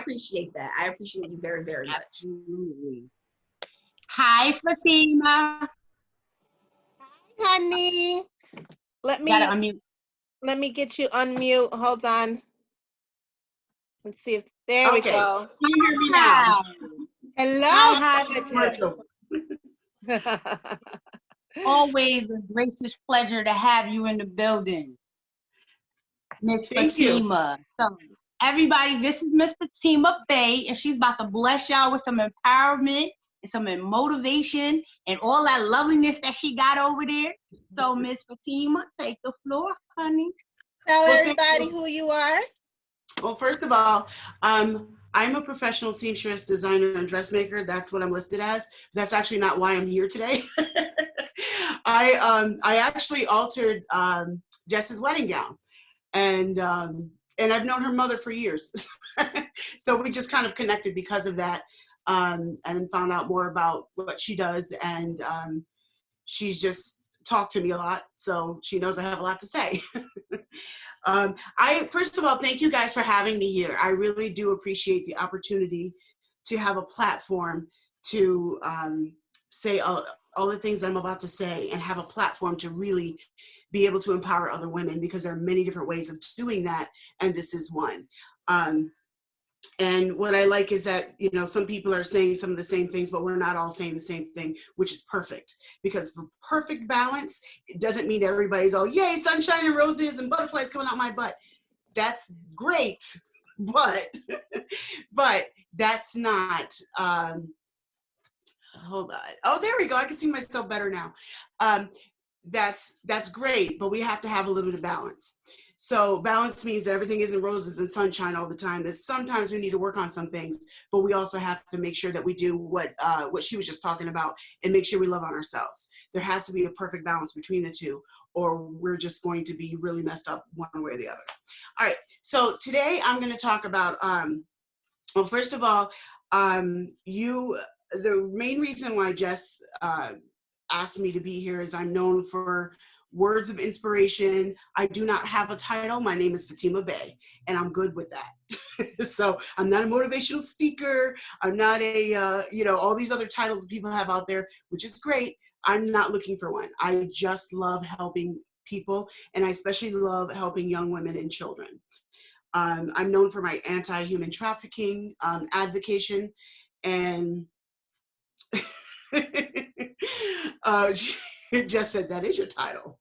appreciate that. I appreciate you very, very much. Absolutely. Hi, Fatima. Honey, let Gotta me unmute. get you unmute. Hold on. Let's see if there we Okay. go. Can you hear me now? Hi. Hello. Hi. Commercial. Always a gracious pleasure to have you in the building, Miss Thank you. Fatima. So, everybody, this is Miss Fatima Bay, and she's about to bless y'all with some empowerment and some motivation and all that loveliness that she got over there. So, Miss Fatima, take the floor, honey. Tell Well, everybody who you are. Well, first of all, I'm a professional seamstress, designer, and dressmaker. That's what I'm listed as. That's actually not why I'm here today. I actually altered Jess's wedding gown, and I've known her mother for years. So we just kind of connected because of that, and found out more about what she does, and she's just talked to me a lot, so she knows I have a lot to say. I first of all, thank you guys for having me here. I really do appreciate the opportunity to have a platform to say all the things I'm about to say, and have a platform to really be able to empower other women, because there are many different ways of doing that, and this is one. And what I like is that, you know, some people are saying some of the same things, but we're not all saying the same thing, which is perfect. Because for perfect balance, it doesn't mean everybody's all, yay, sunshine and roses and butterflies coming out my butt. That's great, but that's not, hold on. Oh, there we go. I can see myself better now. That's great, but we have to have a little bit of balance. So balance means that everything isn't roses and sunshine all the time. That sometimes we need to work on some things, but we also have to make sure that we do what she was just talking about, and make sure we love on ourselves. There has to be a perfect balance between the two, or we're just going to be really messed up one way or the other. All right. So today I'm going to talk about, well, first of all, the main reason why Jess asked me to be here is I'm known for words of inspiration. I do not have a title. My name is Fatima Bay, and I'm good with that. So I'm not a motivational speaker. I'm not a, all these other titles people have out there, which is great. I'm not looking for one. I just love helping people, and I especially love helping young women and children. I'm known for my anti-human trafficking advocacy, and she just said that is your title.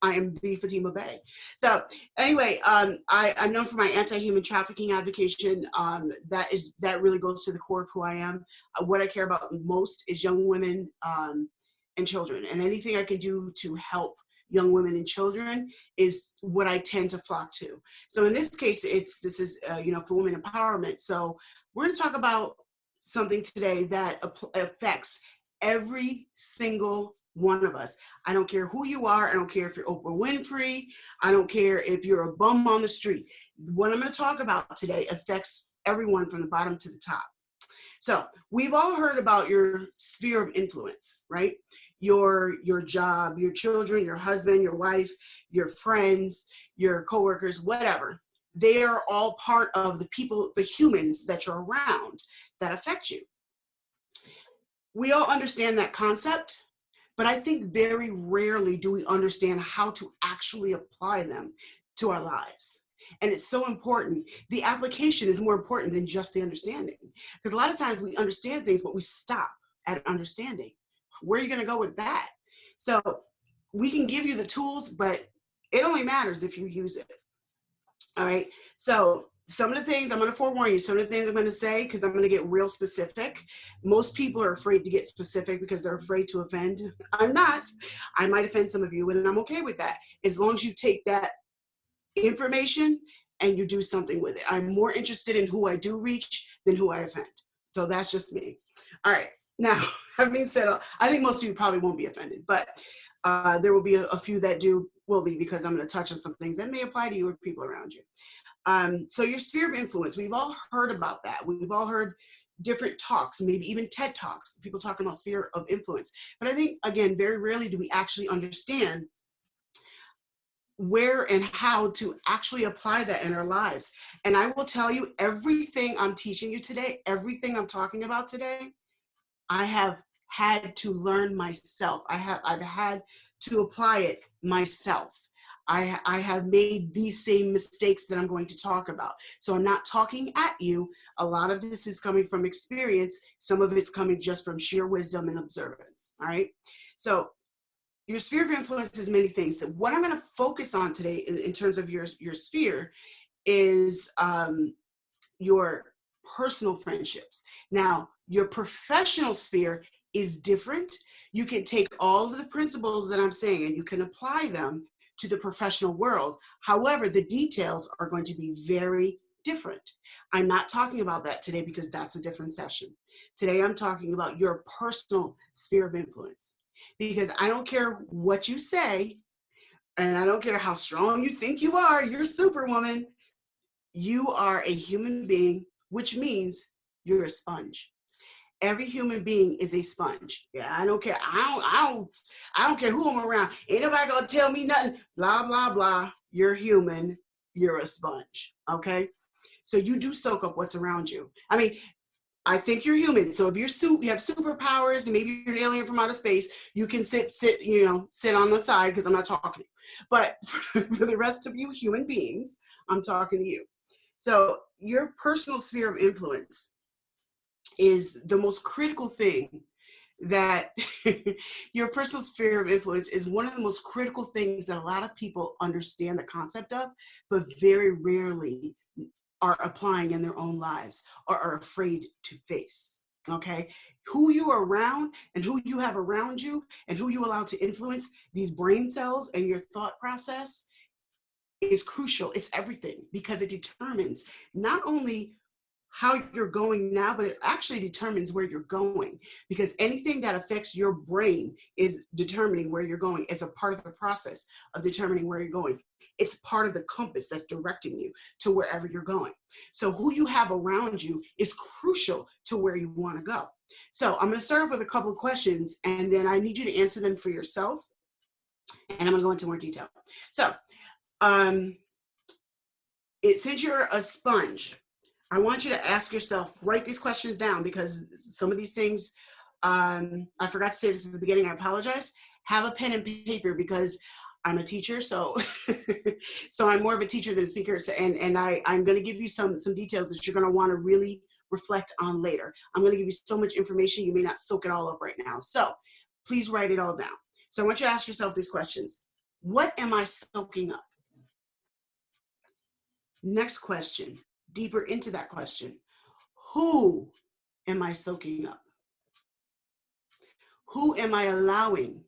I am the Fatima Bay. So anyway, I'm known for my anti-human trafficking advocacy. That really goes to the core of who I am. What I care about most is young women and children, and anything I can do to help young women and children is what I tend to flock to. So in this case, this is for women empowerment. So we're going to talk about something today that affects every single one of us. I don't care who you are. I don't care if you're Oprah Winfrey. I don't care if you're a bum on the street. What I'm going to talk about today affects everyone from the bottom to the top. So we've all heard about your sphere of influence, right? Your job, your children, your husband, your wife, your friends, your coworkers, whatever. They are all part of the people, the humans that you're around that affect you. We all understand that concept, but I think very rarely do we understand how to actually apply them to our lives. And it's so important. The application is more important than just the understanding. Because a lot of times we understand things, but we stop at understanding. Where are you going to go with that? So we can give you the tools, but it only matters if you use it. All right. So some of the things I'm going to forewarn you, some of the things I'm going to say, because I'm going to get real specific. Most people are afraid to get specific because they're afraid to offend. I'm not. I might offend some of you, and I'm okay with that. As long as you take that information and you do something with it. I'm more interested in who I do reach than who I offend. So that's just me. All right. Now, having said, I think most of you probably won't be offended, but there will be a few that will be, because I'm going to touch on some things that may apply to you or people around you. So your sphere of influence, we've all heard about that. We've all heard different talks, maybe even TED Talks, people talking about sphere of influence. But I think, again, very rarely do we actually understand where and how to actually apply that in our lives. And I will tell you, everything I'm teaching you today, everything I'm talking about today, I have had to learn myself. I've had to apply it myself. I have made these same mistakes that I'm going to talk about. So I'm not talking at you. A lot of this is coming from experience. Some of it's coming just from sheer wisdom and observance. All right. So your sphere of influence is many things. What I'm going to focus on today in terms of your sphere is your personal friendships. Now, your professional sphere is different. You can take all of the principles that I'm saying and you can apply them to the professional world. However, the details are going to be very different. I'm not talking about that today because that's a different session. Today, I'm talking about your personal sphere of influence. Because I don't care what you say, and I don't care how strong you think you are, you're Superwoman. You are a human being, which means you're a sponge. Every human being is a sponge. Yeah, I don't care. I don't care who I'm around. Ain't nobody gonna tell me nothing. Blah, blah, blah. You're human. You're a sponge. Okay? So you do soak up what's around you. I mean, I think you're human. So if you have superpowers and maybe you're an alien from outer space, you can sit on the side because I'm not talking to you. But for the rest of you human beings, I'm talking to you. So your personal sphere of influence is the most critical thing that your personal sphere of influence is one of the most critical things that a lot of people understand the concept of, but very rarely are applying in their own lives or are afraid to face. Okay, who you are around and who you have around you and who you allow to influence these brain cells and your thought process is crucial. It's everything, because it determines not only how you're going now, but it actually determines where you're going, because anything that affects your brain is determining where you're going as a part of the process of determining where you're going. It's part of the compass that's directing you to wherever you're going. So who you have around you is crucial to where you want to go. So I'm going to start off with a couple of questions, and then I need you to answer them for yourself, and I'm going to go into more detail. So since you're a sponge, I want you to ask yourself, write these questions down, because some of these things, I forgot to say this at the beginning, I apologize. Have a pen and paper, because I'm a teacher, so so I'm more of a teacher than a speaker, so, and I'm going to give you some details that you're going to want to really reflect on later. I'm going to give you so much information, you may not soak it all up right now. So please write it all down. So I want you to ask yourself these questions. What am I soaking up? Next question, deeper into that question. Who am I soaking up? Who am I allowing?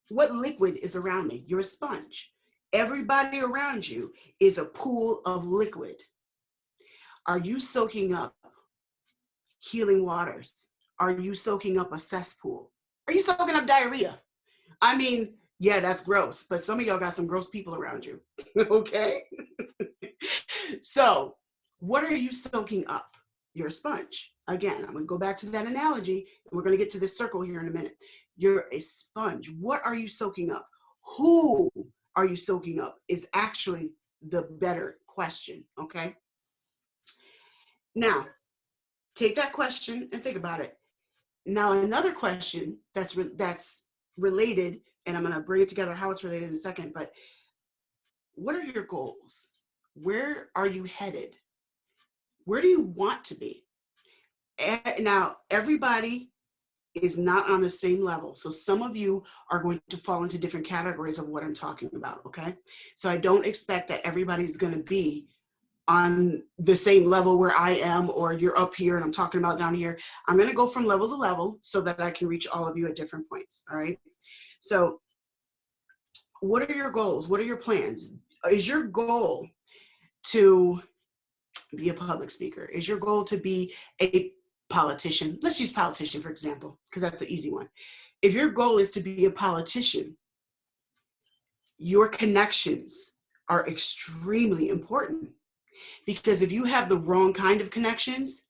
What liquid is around me? You're a sponge. Everybody around you is a pool of liquid. Are you soaking up healing waters? Are you soaking up a cesspool? Are you soaking up diarrhea? I mean, yeah, that's gross, but some of y'all got some gross people around you, okay? So what are you soaking up? You're a sponge. Again, I'm going to go back to that analogy, and we're going to get to this circle here in a minute. You're a sponge. What are you soaking up? Who are you soaking up is actually the better question, okay? Now, take that question and think about it. Now, another question that's related, and I'm going to bring it together how it's related in a second, but what are your goals? Where are you headed? Where do you want to be? Now, everybody is not on the same level. So some of you are going to fall into different categories of what I'm talking about, okay? So I don't expect that everybody's going to be on the same level where I am, or you're up here and I'm talking about down here. I'm going to go from level to level so that I can reach all of you at different points, all right? So what are your goals? What are your plans? Is your goal to be a public speaker? Is your goal to be a politician? Let's use politician, for example, because that's an easy one. If your goal is to be a politician, your connections are extremely important, because if you have the wrong kind of connections,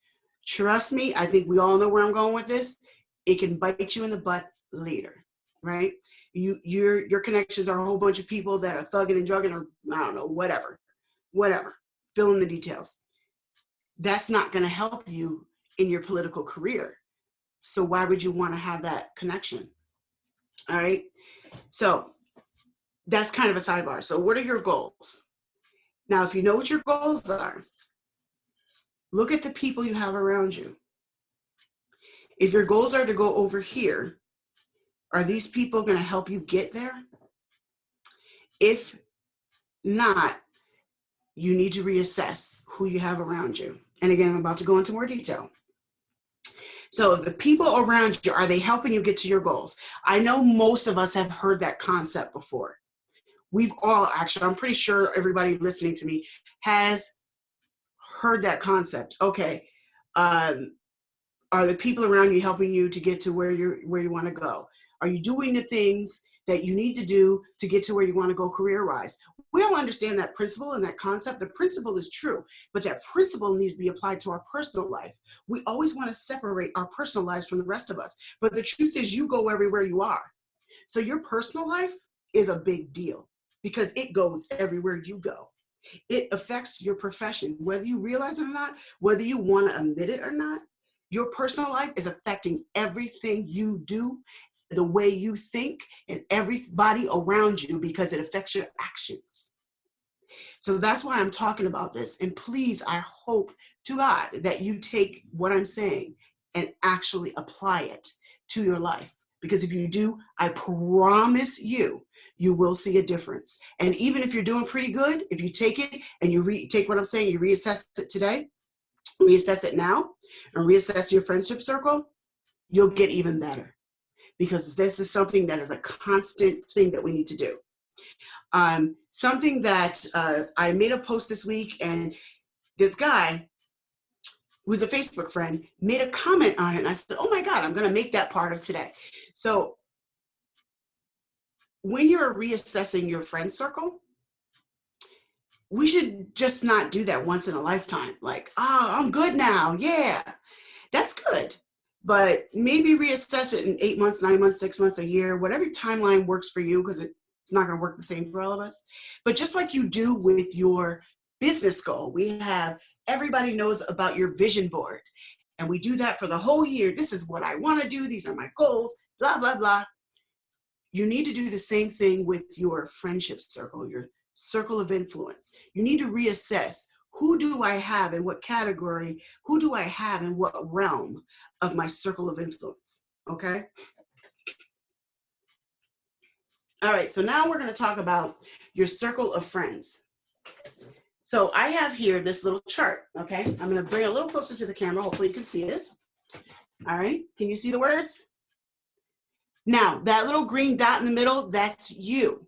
trust me, I think we all know where I'm going with this, it can bite you in the butt later, right? Your connections are a whole bunch of people that are thugging and drugging, or I don't know, whatever, fill in the details. That's not going to help you in your political career. So why would you want to have that connection? All right. So that's kind of a sidebar. So what are your goals? Now, if you know what your goals are, look at the people you have around you. If your goals are to go over here, are these people going to help you get there? If not, you need to reassess who you have around you. And again, I'm about to go into more detail. So the people around you, are they helping you get to your goals? I know most of us have heard that concept before. We've all actually, I'm pretty sure everybody listening to me has heard that concept. Okay, are the people around you helping you to get to where you want to go? Are you doing the things that you need to do to get to where you want to go career-wise? We all understand that principle and that concept. The principle is true, but that principle needs to be applied to our personal life. We always want to separate our personal lives from the rest of us, but the truth is you go everywhere you are. So your personal life is a big deal because it goes everywhere you go. It affects your profession, whether you realize it or not, whether you want to admit it or not. Your personal life is affecting everything you do, the way you think, and everybody around you because it affects your actions. So that's why I'm talking about this. And please, I hope to God that you take what I'm saying and actually apply it to your life. Because if you do, I promise you, you will see a difference. And even if you're doing pretty good, if you take it and you take what I'm saying, you reassess it today, reassess it now, and reassess your friendship circle, you'll get even better. Because this is something that is a constant thing that we need to do. Something that I made a post this week, and this guy, who's a Facebook friend, made a comment on it, and I said, oh my God, I'm going to make that part of today. So when you're reassessing your friend circle, we should just not do that once in a lifetime. Like, oh, I'm good now. Yeah, that's good. But maybe reassess it in 8 months, 9 months, 6 months, a year, whatever timeline works for you, because it's not going to work the same for all of us. But just like you do with your business goal, everybody knows about your vision board. And we do that for the whole year. This is what I want to do. These are my goals, blah, blah, blah. You need to do the same thing with your friendship circle, your circle of influence. You need to reassess, who do I have in what category? Who do I have in what realm of my circle of influence? Okay? All right, so now we're going to talk about your circle of friends. So I have here this little chart, okay? I'm going to bring it a little closer to the camera. Hopefully you can see it. All right, can you see the words? Now, that little green dot in the middle, that's you.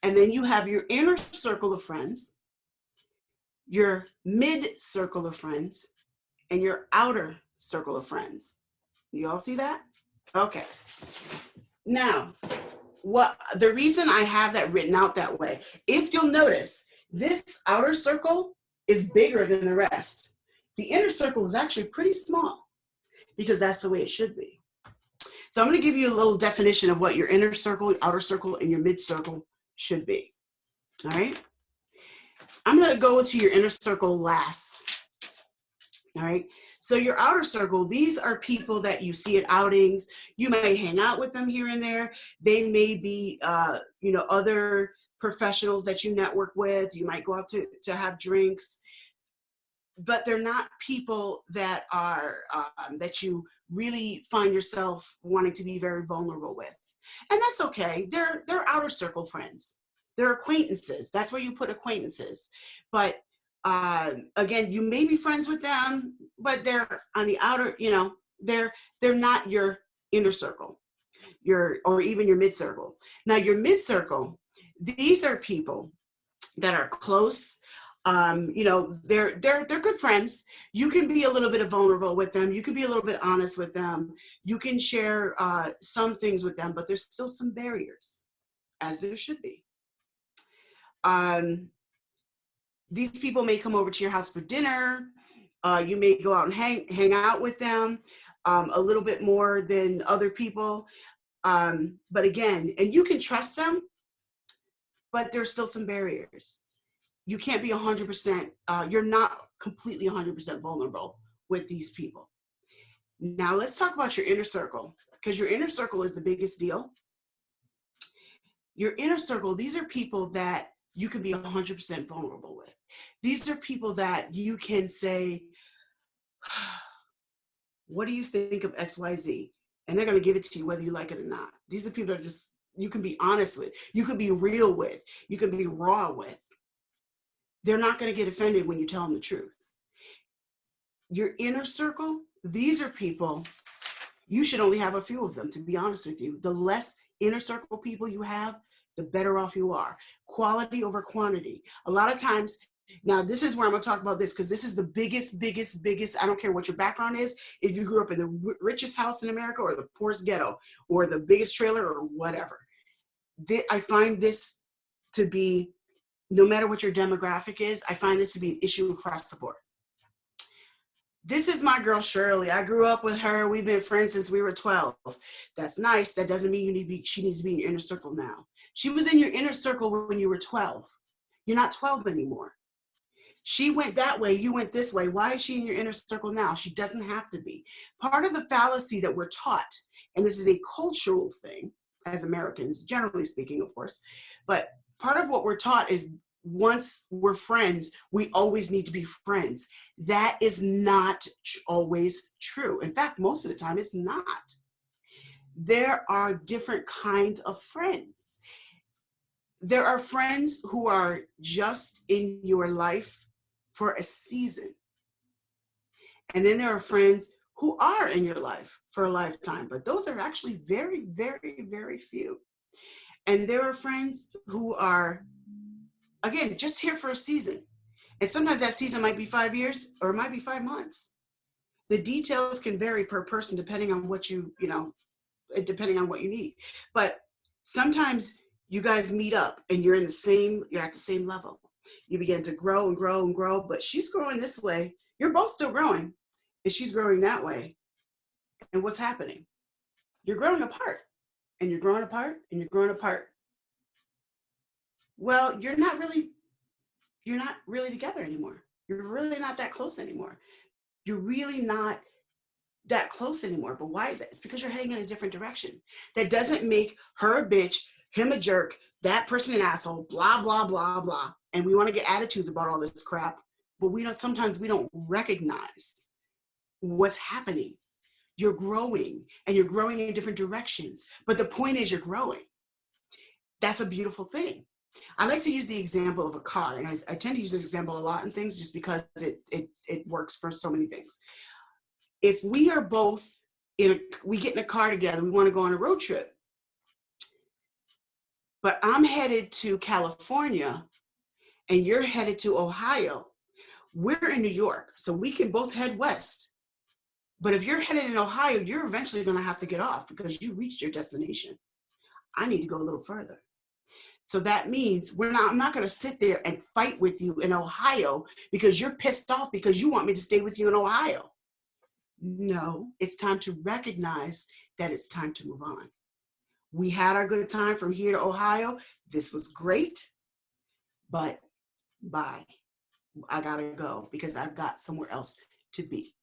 And then you have your inner circle of friends, your mid circle of friends, and your outer circle of friends. You all see that? Okay. Now, the reason I have that written out that way, if you'll notice, this outer circle is bigger than the rest. The inner circle is actually pretty small because that's the way it should be. So I'm going to give you a little definition of what your inner circle, outer circle, and your mid circle should be. All right? I'm going to go to your inner circle last. All right? So your outer circle, these are people that you see at outings. You may hang out with them here and there. They may be, other professionals that you network with. You might go out to have drinks. But they're not people that are that you really find yourself wanting to be very vulnerable with. And that's okay. They're outer circle friends. They're acquaintances. That's where you put acquaintances. But again, you may be friends with them, but they're on the outer, they're not your inner circle, or even your mid circle. Now your mid circle, these are people that are close. They're good friends. You can be a little bit vulnerable with them. You can be a little bit honest with them. You can share some things with them, but there's still some barriers, as there should be. These people may come over to your house for dinner. You may go out and hang out with them a little bit more than other people. But again, and you can trust them, but there's still some barriers. You can't be 100%, you're not completely 100% vulnerable with these people. Now let's talk about your inner circle, because your inner circle is the biggest deal. Your inner circle, these are people that you can be 100% vulnerable with. These are people that you can say, what do you think of XYZ? And they're going to give it to you whether you like it or not. These are people that just, you can be honest with, you can be real with, you can be raw with. They're not going to get offended when you tell them the truth. Your inner circle, these are people, you should only have a few of them, to be honest with you. The less inner circle people you have, the better off you are. Quality over quantity. A lot of times, now this is where I'm going to talk about this, because this is the biggest, I don't care what your background is, if you grew up in the richest house in America or the poorest ghetto or the biggest trailer or whatever. I find this to be, no matter what your demographic is, I find this to be an issue across the board. This is my girl, Shirley. I grew up with her. We've been friends since we were 12. That's nice. That doesn't mean she needs to be in your inner circle now. She was in your inner circle when you were 12. You're not 12 anymore. She went that way. You went this way. Why is she in your inner circle now? She doesn't have to be. Part of the fallacy that we're taught, and this is a cultural thing as Americans, generally speaking, of course, but part of what we're taught is once we're friends, we always need to be friends. That is not always true. In fact, most of the time, it's not. There are different kinds of friends. There are friends who are just in your life for a season. And then there are friends who are in your life for a lifetime, but those are actually very, very, very few. And there are friends who are, again, just here for a season. And sometimes that season might be 5 years or it might be 5 months. The details can vary per person depending on what depending on what you need. But sometimes you guys meet up and you're at the same level. You begin to grow and grow and grow, but she's growing this way. You're both still growing and she's growing that way. And what's happening? You're growing apart and you're growing apart and you're growing apart. Well, you're not really together anymore. You're really not that close anymore. You're really not that close anymore. But why is that? It's because you're heading in a different direction. That doesn't make her a bitch, him a jerk, that person an asshole, blah, blah, blah, blah. And we want to get attitudes about all this crap, but sometimes we don't recognize what's happening. You're growing and you're growing in different directions. But the point is you're growing. That's a beautiful thing. I like to use the example of a car, and I tend to use this example a lot in things just because it works for so many things. If we are both we get in a car together, we want to go on a road trip, but I'm headed to California and you're headed to Ohio. We're in New York, so we can both head west. But if you're headed in Ohio, you're eventually going to have to get off because you reached your destination. I need to go a little further. So that means I'm not going to sit there and fight with you in Ohio because you're pissed off because you want me to stay with you in Ohio. No, it's time to recognize that it's time to move on. We had our good time from here to Ohio. This was great, but bye. I got to go because I've got somewhere else to be.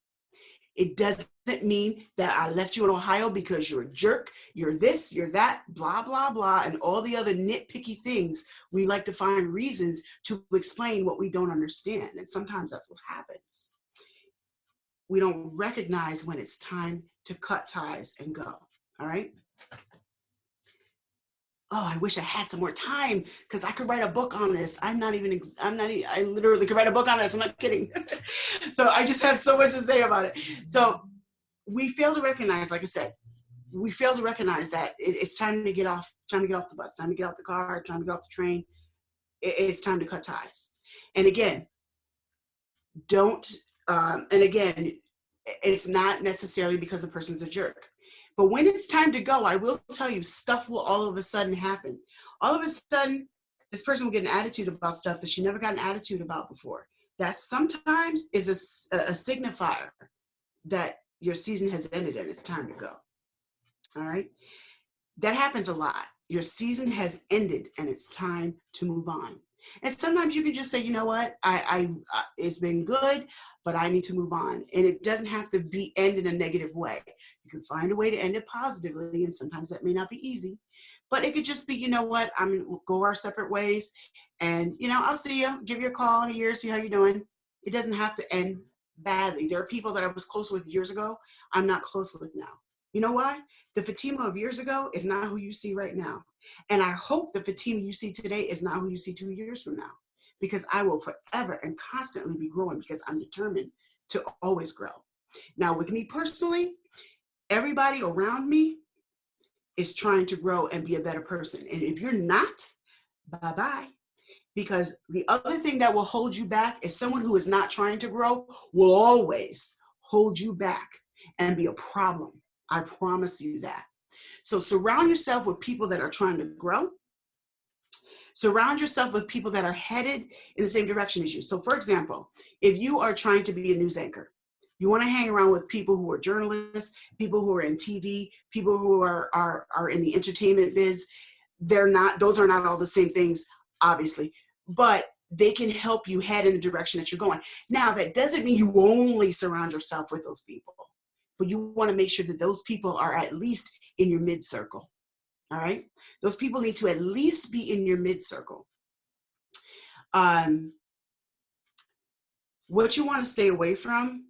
It doesn't mean that I left you in Ohio because you're a jerk, you're this, you're that, blah, blah, blah, and all the other nitpicky things. We like to find reasons to explain what we don't understand. And sometimes that's what happens. We don't recognize when it's time to cut ties and go. All right. Oh, I wish I had some more time because I could write a book on this. I literally could write a book on this. I'm not kidding. So I just have so much to say about it. So we fail to recognize, like I said, we fail to recognize that it's time to get off the bus, time to get off the car, time to get off the train. It's time to cut ties. And again, it's not necessarily because the person's a jerk. But when it's time to go, I will tell you, stuff will all of a sudden happen. All of a sudden, this person will get an attitude about stuff that she never got an attitude about before. That sometimes is a signifier that your season has ended and it's time to go. All right? That happens a lot. Your season has ended and it's time to move on. And sometimes you can just say, you know what, it's been good, but I need to move on. And it doesn't have to be end in a negative way. You can find a way to end it positively, and sometimes that may not be easy. But it could just be, you know what, I'm gonna go our separate ways, and I'll see you, give you a call in a year, see how you're doing. It doesn't have to end badly. There are people that I was close with years ago, I'm not close with now. You know why? The Fatima of years ago is not who you see right now. And I hope the Fatima you see today is not who you see 2 years from now, because I will forever and constantly be growing, because I'm determined to always grow. Now, with me personally, everybody around me is trying to grow and be a better person. And if you're not, bye-bye. Because the other thing that will hold you back is someone who is not trying to grow will always hold you back and be a problem. I promise you that. So surround yourself with people that are trying to grow. Surround yourself with people that are headed in the same direction as you. So for example, if you are trying to be a news anchor, you want to hang around with people who are journalists, people who are in TV, people who are in the entertainment biz. Those are not all the same things, obviously, but they can help you head in the direction that you're going. Now, that doesn't mean you only surround yourself with those people, but you want to make sure that those people are at least in your mid circle. All right. Those people need to at least be in your mid circle. What you want to stay away from,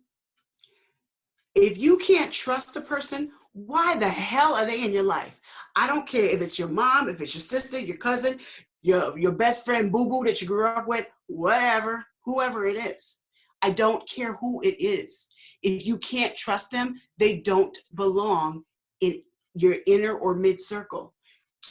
if you can't trust a person, why the hell are they in your life? I don't care if it's your mom, if it's your sister, your cousin, your best friend, boo-boo that you grew up with, whatever, whoever it is. I don't care who it is. If you can't trust them, they don't belong in your inner or mid circle.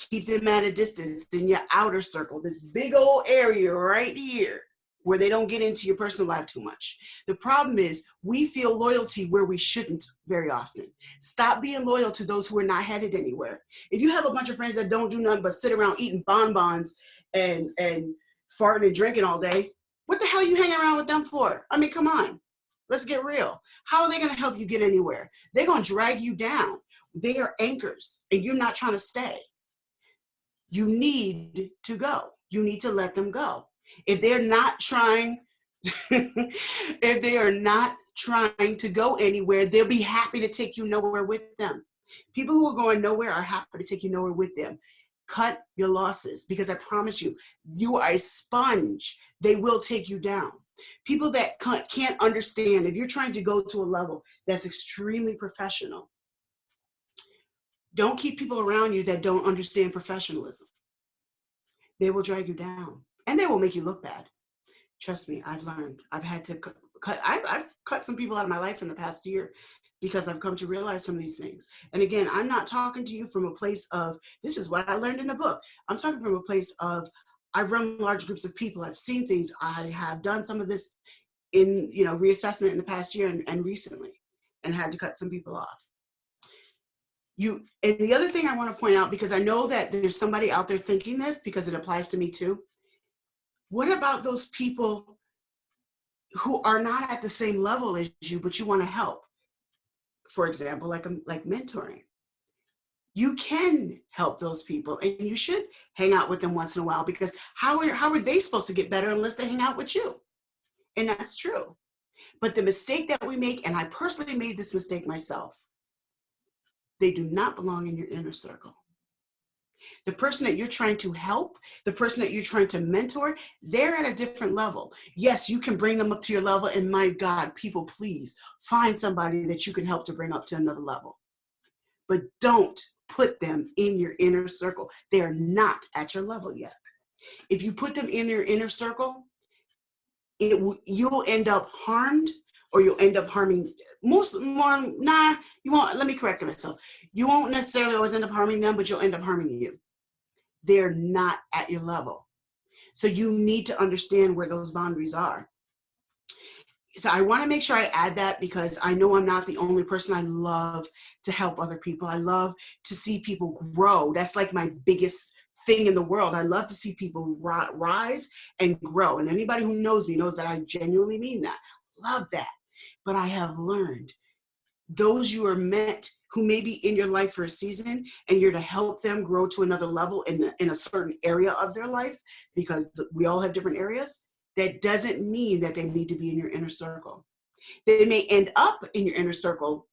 Keep them at a distance in your outer circle, this big old area right here where they don't get into your personal life too much. The problem is we feel loyalty where we shouldn't very often. Stop being loyal to those who are not headed anywhere. If you have a bunch of friends that don't do nothing but sit around eating bonbons and farting and drinking all day, what the hell are you hanging around with them for? I mean, come on. Let's get real. How are they going to help you get anywhere? They're going to drag you down. They are anchors, and you're not trying to stay. You need to go. You need to let them go. If they're not trying, if they are not trying to go anywhere, they'll be happy to take you nowhere with them. People who are going nowhere are happy to take you nowhere with them. Cut your losses, because I promise you, you are a sponge. They will take you down. People that can't understand, if you're trying to go to a level that's extremely professional, don't keep people around you that don't understand professionalism. They will drag you down, and they will make you look bad. Trust me, I've learned. I've had to I've cut some people out of my life in the past year because I've come to realize some of these things. And again, I'm not talking to you from a place of, this is what I learned in the book. I'm talking from a place of, I've run large groups of people. I've seen things. I have done some of this in, reassessment in the past year and recently, and had to cut some people off. And the other thing I want to point out, because I know that there's somebody out there thinking this, because it applies to me too. What about those people who are not at the same level as you, but you want to help? For example, like mentoring. You can help those people, and you should hang out with them once in a while, because how are they supposed to get better unless they hang out with you? And that's true. But the mistake that we make, and I personally made this mistake myself, they do not belong in your inner circle. The person that you're trying to help, the person that you're trying to mentor, they're at a different level. Yes, you can bring them up to your level, and my God, people, please find somebody that you can help to bring up to another level. But don't put them in your inner circle. They are not at your level yet. If you put them in your inner circle, you'll end up harmed, or you'll end up harming you won't. Let me correct myself. You won't necessarily always end up harming them, but you'll end up harming you. They're not at your level. So you need to understand where those boundaries are. So I want to make sure I add that, because I know I'm not the only person. I love to help other people. I love to see people grow. That's like my biggest thing in the world. I love to see people rise and grow. And anybody who knows me knows that I genuinely mean that. Love that. But I have learned those you are meant, who may be in your life for a season, and you're to help them grow to another level in a certain area of their life, because we all have different areas. That doesn't mean that they need to be in your inner circle. They may end up in your inner circle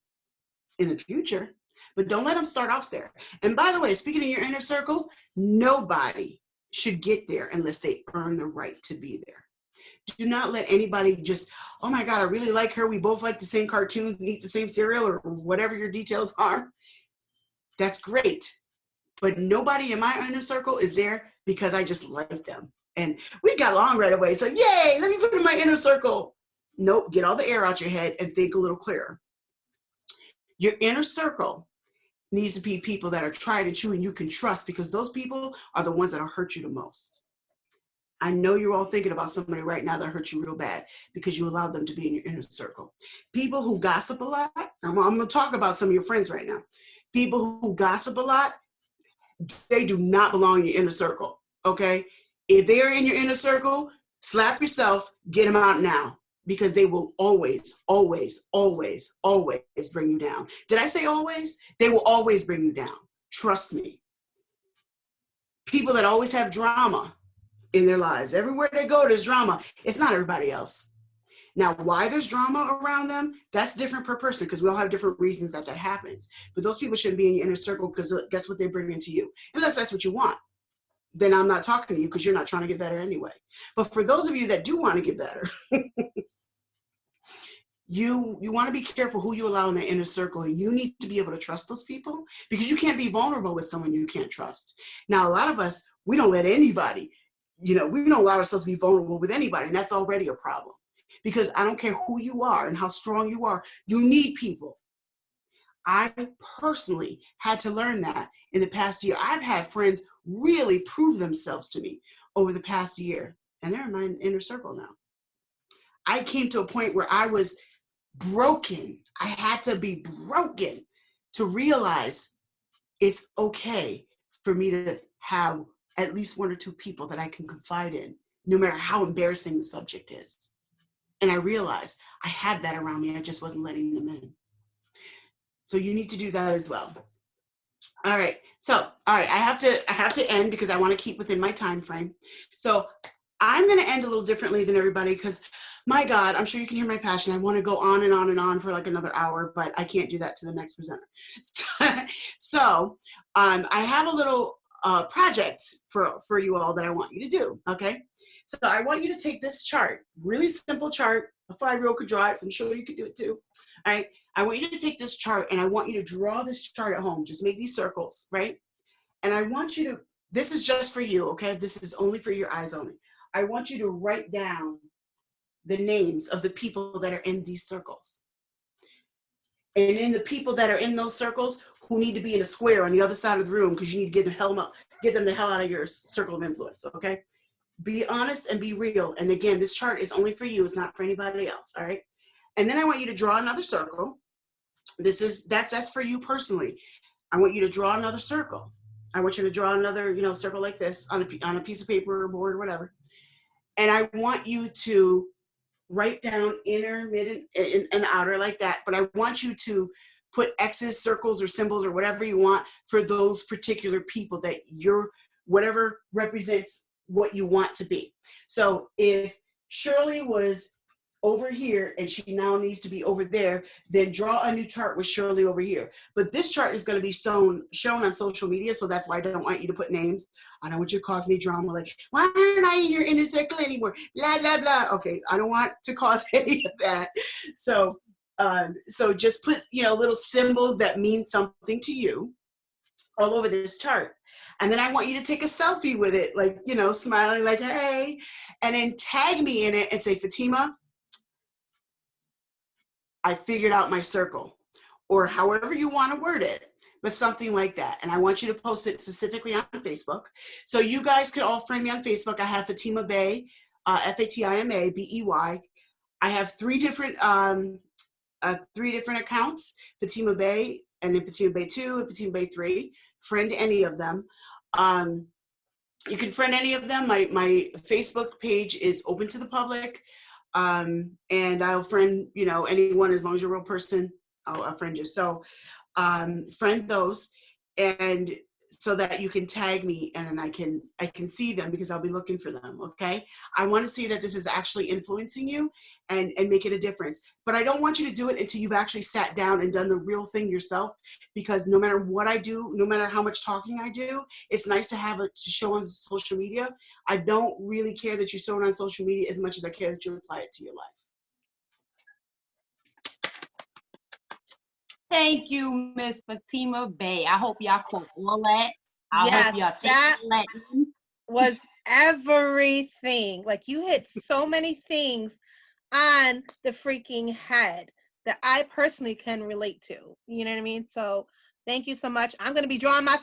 in the future, but don't let them start off there. And by the way, speaking of your inner circle, nobody should get there unless they earn the right to be there. Do not let anybody just, oh my God, I really like her. We both like the same cartoons and eat the same cereal, or whatever your details are. That's great. But nobody in my inner circle is there because I just like them. And we got along right away. So yay, let me put in my inner circle. Nope, get all the air out your head and think a little clearer. Your inner circle needs to be people that are tried and true and you can trust, because those people are the ones that'll hurt you the most. I know you're all thinking about somebody right now that hurt you real bad because you allowed them to be in your inner circle. People who gossip a lot, I'm going to talk about some of your friends right now. People who gossip a lot, they do not belong in your inner circle, okay? If they are in your inner circle, slap yourself, get them out now, because they will always, always, always, always bring you down. Did I say always? They will always bring you down. Trust me. People that always have drama in their lives. Everywhere they go, there's drama. It's not everybody else. Now, why there's drama around them, that's different per person, because we all have different reasons that happens. But those people shouldn't be in your inner circle, because guess what they bring into you? Unless that's what you want. Then I'm not talking to you, because you're not trying to get better anyway. But for those of you that do want to get better, you want to be careful who you allow in the inner circle, and you need to be able to trust those people, because you can't be vulnerable with someone you can't trust. Now, a lot of us, we don't let anybody, we don't allow ourselves to be vulnerable with anybody, and that's already a problem, because I don't care who you are and how strong you are, you need people. I personally had to learn that in the past year. I've had friends really prove themselves to me over the past year, and they're in my inner circle now. I came to a point where I was broken. I had to be broken to realize it's okay for me to have at least one or two people that I can confide in, no matter how embarrassing the subject is. And I realized I had that around me. I just wasn't letting them in. So you need to do that as well. All right. So, all right, I have to end because I want to keep within my time frame. So I'm going to end a little differently than everybody, because my God, I'm sure you can hear my passion. I want to go on and on and on for like another hour, but I can't do that to the next presenter. So I have a little project for you all that I want you to do, okay? So I want you to take this chart, really simple chart. A 5-year-old could draw it, so I'm sure you could do it too. All right, I want you to take this chart and I want you to draw this chart at home. Just make these circles, right? And I want you to, this is just for you, okay? This is only for your eyes only. I want you to write down the names of the people that are in these circles. And then the people that are in those circles who need to be in a square on the other side of the room, because you need to get them the hell out of your circle of influence, okay? Be honest and be real. And again, this chart is only for you. It's not for anybody else, all right? And then I want you to draw another circle. That's for you personally. I want you to draw another circle. I want you to draw another, circle like this on a piece of paper or board or whatever. And I want you to write down inner, mid, and outer like that. But I want you to put X's, circles, or symbols, or whatever you want for those particular people that whatever represents what you want to be. So if Shirley was over here and she now needs to be over there, then draw a new chart with Shirley over here. But this chart is going to be shown on social media, so that's why I don't want you to put names. I don't want you to cause me drama like, why aren't I in your inner circle anymore? Blah, blah, blah. Okay, I don't want to cause any of that. So just put, little symbols that mean something to you all over this chart. And then I want you to take a selfie with it, like, smiling like, hey, and then tag me in it and say, Fatima, I figured out my circle, or however you want to word it, but something like that. And I want you to post it specifically on Facebook. So you guys could all friend me on Facebook. I have Fatima Bey, Fatima Bey. I have three different accounts, Fatima Bey, and then Fatima Bey 2 and Fatima Bey 3. Friend any of them. You can friend any of them. My Facebook page is open to the public. And I'll friend, anyone as long as you're a real person. fringes. So friend those, and so that you can tag me, and then I can see them, because I'll be looking for them. Okay, I want to see that this is actually influencing you and make it a difference. But I don't want you to do it until you've actually sat down and done the real thing yourself, because no matter what I do, no matter how much talking I do, it's nice to have it to show on social media. I don't really care that you show it on social media as much as I care that you apply it to your life. Thank you, Miss Fatima Bay. I hope y'all caught all that. I Yes, hope y'all take that that in. was everything. Like, you hit so many things on the freaking head that I personally can relate to. You know what I mean? So thank you so much. I'm going to be drawing my